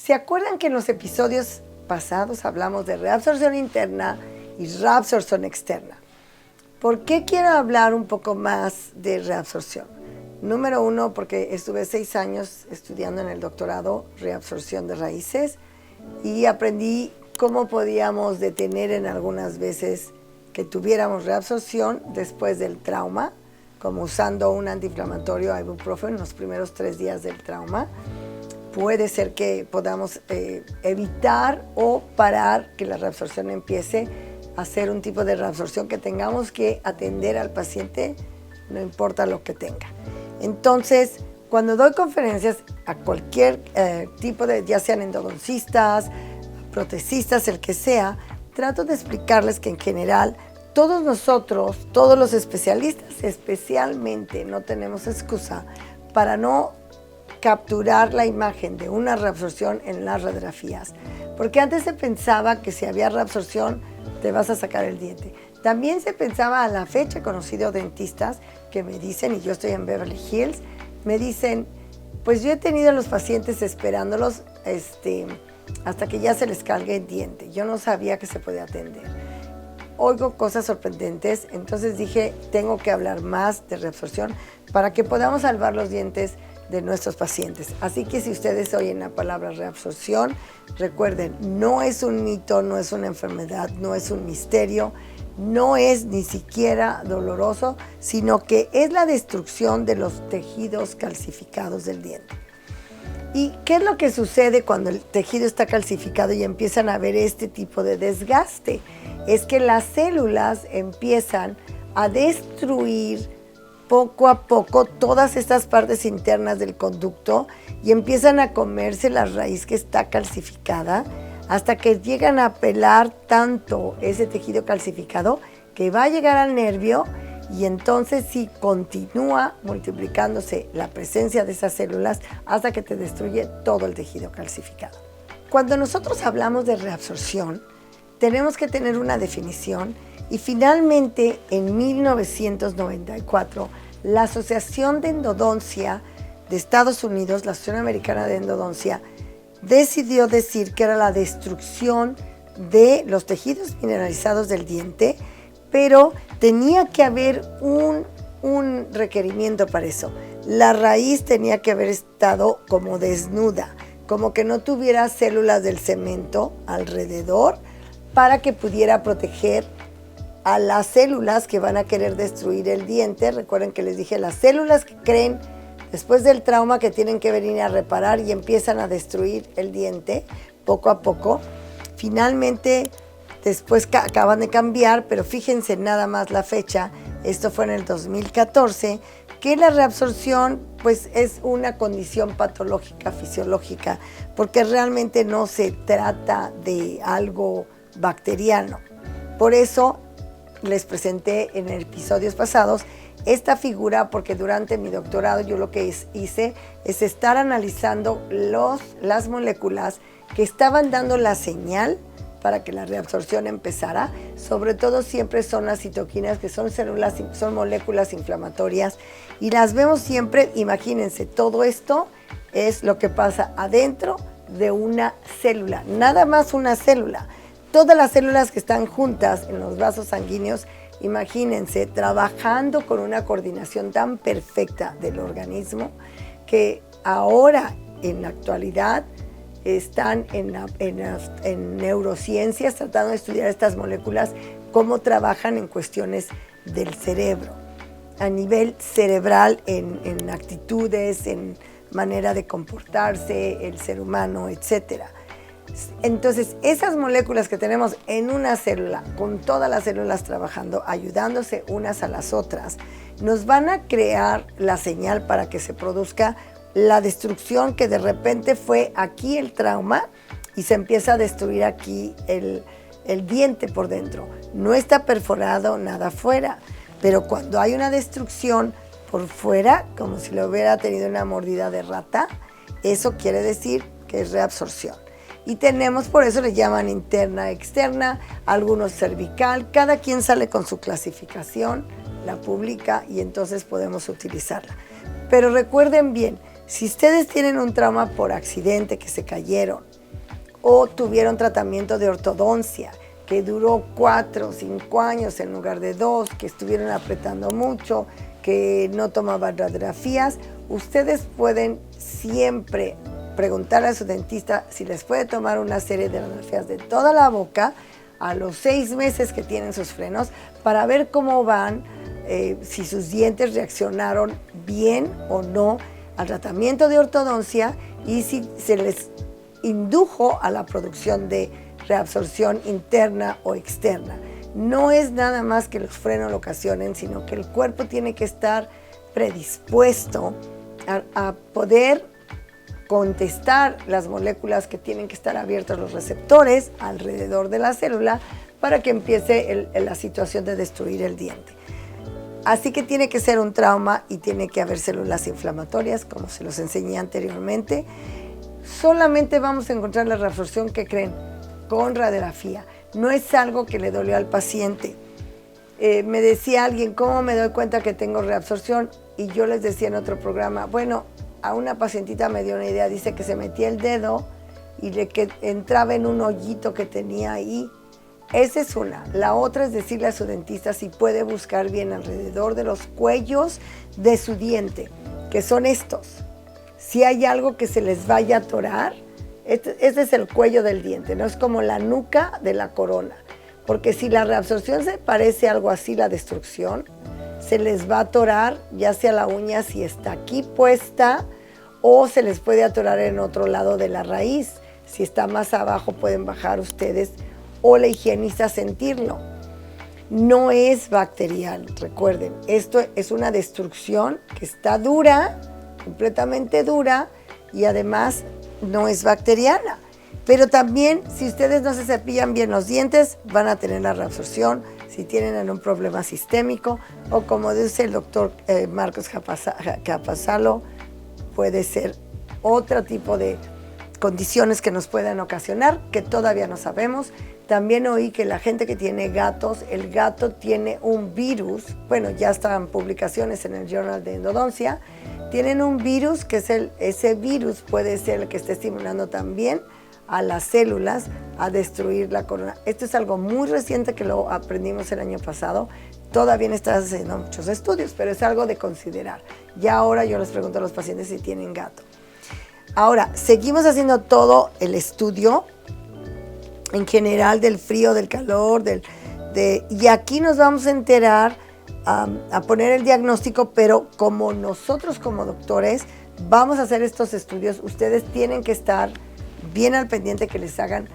¿Se acuerdan que en los episodios pasados hablamos de reabsorción interna y reabsorción externa? ¿Por qué quiero hablar un poco más de reabsorción? Número uno, porque estuve 6 años estudiando en el doctorado reabsorción de raíces y aprendí cómo podíamos detener en algunas veces que tuviéramos reabsorción después del trauma, como usando un antiinflamatorio, ibuprofeno, en los primeros 3 días del trauma. Puede ser que podamos evitar o parar que la reabsorción empiece a hacer un tipo de reabsorción que tengamos que atender al paciente, no importa lo que tenga. Entonces, cuando doy conferencias a cualquier tipo de, ya sean endodoncistas, protecistas, el que sea, trato de explicarles que en general todos nosotros, todos los especialistas especialmente, no tenemos excusa para no capturar la imagen de una reabsorción en las radiografías. Porque antes se pensaba que si había reabsorción te vas a sacar el diente. También se pensaba a la fecha, he conocido dentistas que me dicen, y yo estoy en Beverly Hills, me dicen, pues yo he tenido a los pacientes esperándolos hasta que ya se les cargue el diente. Yo no sabía que se podía atender. Oigo cosas sorprendentes, entonces dije, tengo que hablar más de reabsorción para que podamos salvar los dientes de nuestros pacientes. Así que si ustedes oyen la palabra reabsorción, recuerden, no es un mito, no es una enfermedad, no es un misterio, no es ni siquiera doloroso, sino que es la destrucción de los tejidos calcificados del diente. ¿Y qué es lo que sucede cuando el tejido está calcificado y empiezan a ver este tipo de desgaste? Es que las células empiezan a destruir poco a poco todas estas partes internas del conducto y empiezan a comerse la raíz que está calcificada hasta que llegan a pelar tanto ese tejido calcificado que va a llegar al nervio y entonces sí continúa multiplicándose la presencia de esas células hasta que te destruye todo el tejido calcificado. Cuando nosotros hablamos de reabsorción, tenemos que tener una definición y finalmente en 1994 la Asociación de Endodoncia de Estados Unidos, la Asociación Americana de Endodoncia, decidió decir que era la destrucción de los tejidos mineralizados del diente, pero tenía que haber un requerimiento para eso. La raíz tenía que haber estado como desnuda, como que no tuviera células del cemento alrededor para que pudiera proteger a las células que van a querer destruir el diente. Recuerden que les dije, las células que creen después del trauma que tienen que venir a reparar y empiezan a destruir el diente poco a poco. Finalmente, después acaban de cambiar, pero fíjense nada más la fecha, esto fue en el 2014, que la reabsorción pues es una condición patológica, fisiológica, porque realmente no se trata de algo bacteriano. Por eso les presenté en episodios pasados esta figura, porque durante mi doctorado yo lo que hice es estar analizando las moléculas que estaban dando la señal para que la reabsorción empezara. Sobre todo siempre son las citoquinas, que son moléculas inflamatorias, y las vemos siempre. Imagínense, todo esto es lo que pasa adentro de una célula, nada más una célula. Todas las células que están juntas en los vasos sanguíneos, imagínense, trabajando con una coordinación tan perfecta del organismo que ahora, en la actualidad, están en neurociencias tratando de estudiar estas moléculas, cómo trabajan en cuestiones del cerebro, a nivel cerebral, en actitudes, en manera de comportarse, el ser humano, etcétera. Entonces, esas moléculas que tenemos en una célula, con todas las células trabajando, ayudándose unas a las otras, nos van a crear la señal para que se produzca la destrucción, que de repente fue aquí el trauma y se empieza a destruir aquí el diente por dentro. No está perforado nada afuera, pero cuando hay una destrucción por fuera, como si lo hubiera tenido una mordida de rata, eso quiere decir que es reabsorción. Y tenemos, por eso le llaman interna, externa, algunos cervical, cada quien sale con su clasificación, la publica y entonces podemos utilizarla. Pero recuerden bien, Si ustedes tienen un trauma por accidente, que se cayeron, o tuvieron tratamiento de ortodoncia, que duró 4 o 5 años en lugar de 2, que estuvieron apretando mucho, que no tomaban radiografías, ustedes pueden siempre preguntarle a su dentista si les puede tomar una serie de radiografías de toda la boca a los 6 meses que tienen sus frenos para ver cómo van, si sus dientes reaccionaron bien o no al tratamiento de ortodoncia y si se les indujo a la producción de reabsorción interna o externa. No es nada más que los frenos lo ocasionen, sino que el cuerpo tiene que estar predispuesto a poder contestar las moléculas que tienen que estar abiertos los receptores alrededor de la célula para que empiece la situación de destruir el diente. Así que tiene que ser un trauma y tiene que haber células inflamatorias, como se los enseñé anteriormente. Solamente vamos a encontrar la reabsorción que creen con radiografía. No es algo que le dolió al paciente. Me decía alguien, ¿cómo me doy cuenta que tengo reabsorción? Y yo les decía en otro programa, bueno, a una pacientita me dio una idea, dice que se metía el dedo y que entraba en un hoyito que tenía ahí. Esa es una. La otra es decirle a su dentista si puede buscar bien alrededor de los cuellos de su diente, que son estos. Si hay algo que se les vaya a atorar, este es el cuello del diente, no es como la nuca de la corona. Porque si la reabsorción se parece a algo así, la destrucción, se les va a atorar, ya sea la uña si está aquí puesta, o se les puede atorar en otro lado de la raíz. Si está más abajo pueden bajar ustedes o la higienista sentirlo. No es bacterial, recuerden, esto es una destrucción que está dura, completamente dura, y además no es bacteriana. Pero también, si ustedes no se cepillan bien los dientes, van a tener la reabsorción, si tienen algún problema sistémico, o como dice el doctor Marcos Capasalo, puede ser otro tipo de condiciones que nos puedan ocasionar, que todavía no sabemos. También oí que la gente que tiene gatos, el gato tiene un virus, bueno, ya están publicaciones en el Journal de Endodoncia, tienen un virus que es ese virus puede ser el que esté estimulando también a las células a destruir la corona. Esto es algo muy reciente que lo aprendimos el año pasado. Todavía no están haciendo muchos estudios, pero es algo de considerar. Ya ahora yo les pregunto a los pacientes si tienen gato. Ahora, seguimos haciendo todo el estudio en general del frío, del calor, y aquí nos vamos a enterar a poner el diagnóstico, pero como nosotros como doctores vamos a hacer estos estudios, ustedes tienen que estar bien al pendiente que les hagan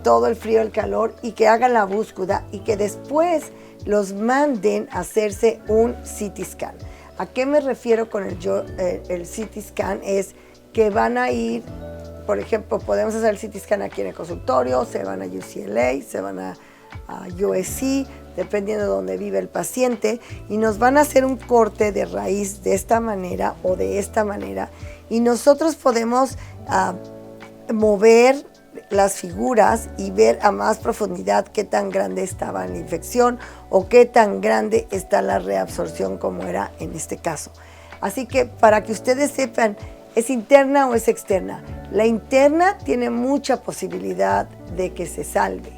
todo el frío, el calor y que hagan la búsqueda y que después los manden a hacerse un CT scan. ¿A qué me refiero con el CT scan? Es que van a ir, por ejemplo, podemos hacer el CT scan aquí en el consultorio, se van a UCLA, se van a USC, dependiendo de dónde vive el paciente, y nos van a hacer un corte de raíz de esta manera o de esta manera, y nosotros podemos mover las figuras y ver a más profundidad qué tan grande estaba la infección o qué tan grande está la reabsorción como era en este caso. Así que para que ustedes sepan, ¿es interna o es externa? La interna tiene mucha posibilidad de que se salve.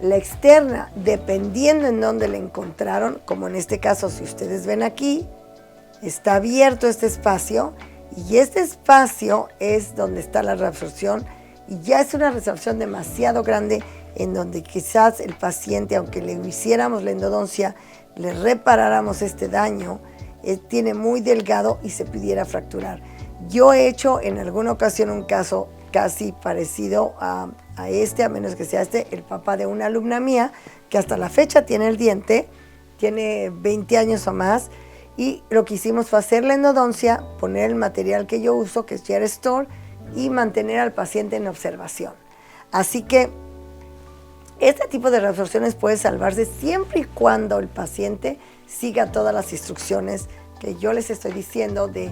La externa, dependiendo en dónde la encontraron, como en este caso, si ustedes ven aquí, está abierto este espacio y este espacio es donde está la reabsorción y ya es una reabsorción demasiado grande en donde quizás el paciente, aunque le hiciéramos la endodoncia, le reparáramos este daño, tiene muy delgado y se pudiera fracturar. Yo he hecho en alguna ocasión un caso casi parecido a este, a menos que sea el papá de una alumna mía, que hasta la fecha tiene el diente, tiene 20 años o más, y lo que hicimos fue hacer la endodoncia, poner el material que yo uso, que es J-Restore, y mantener al paciente en observación. Así que este tipo de reabsorciones puede salvarse siempre y cuando el paciente siga todas las instrucciones que yo les estoy diciendo de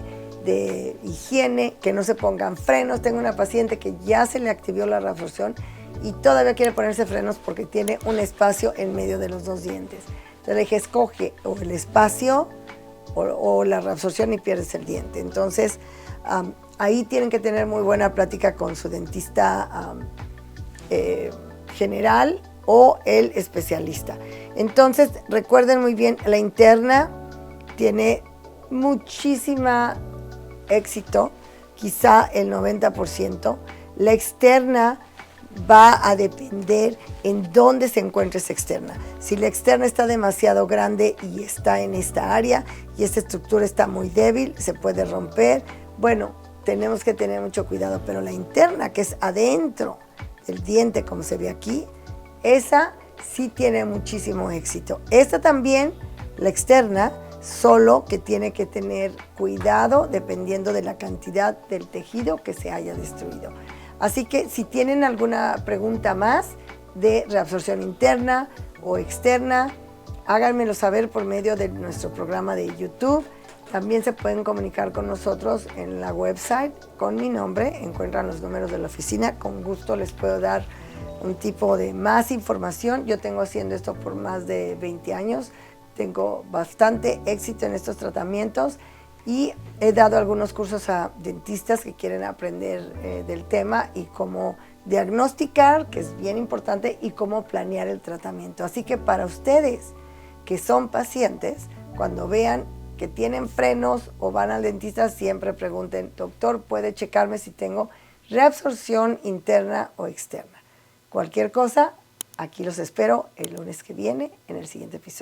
higiene, que no se pongan frenos. Tengo una paciente que ya se le activó la reabsorción y todavía quiere ponerse frenos porque tiene un espacio en medio de los dos dientes. Entonces le dije, escoge o el espacio o la reabsorción y pierdes el diente. Entonces, Ahí tienen que tener muy buena plática con su dentista general o el especialista. Entonces, recuerden muy bien, la interna tiene muchísimo éxito, quizá el 90%. La externa va a depender en dónde se encuentra esa externa. Si la externa está demasiado grande y está en esta área y esta estructura está muy débil, se puede romper, bueno, tenemos que tener mucho cuidado, pero la interna, que es adentro del diente, como se ve aquí, esa sí tiene muchísimo éxito. Esta también, la externa, solo que tiene que tener cuidado dependiendo de la cantidad del tejido que se haya destruido. Así que si tienen alguna pregunta más de reabsorción interna o externa, háganmelo saber por medio de nuestro programa de YouTube. También se pueden comunicar con nosotros en la website con mi nombre, encuentran los números de la oficina, con gusto les puedo dar un tipo de más información. Yo tengo haciendo esto por más de 20 años, tengo bastante éxito en estos tratamientos y he dado algunos cursos a dentistas que quieren aprender del tema y cómo diagnosticar, que es bien importante, y cómo planear el tratamiento. Así que para ustedes que son pacientes, cuando vean que tienen frenos o van al dentista, siempre pregunten, doctor, ¿puede checarme si tengo reabsorción interna o externa? Cualquier cosa, aquí los espero el lunes que viene en el siguiente episodio.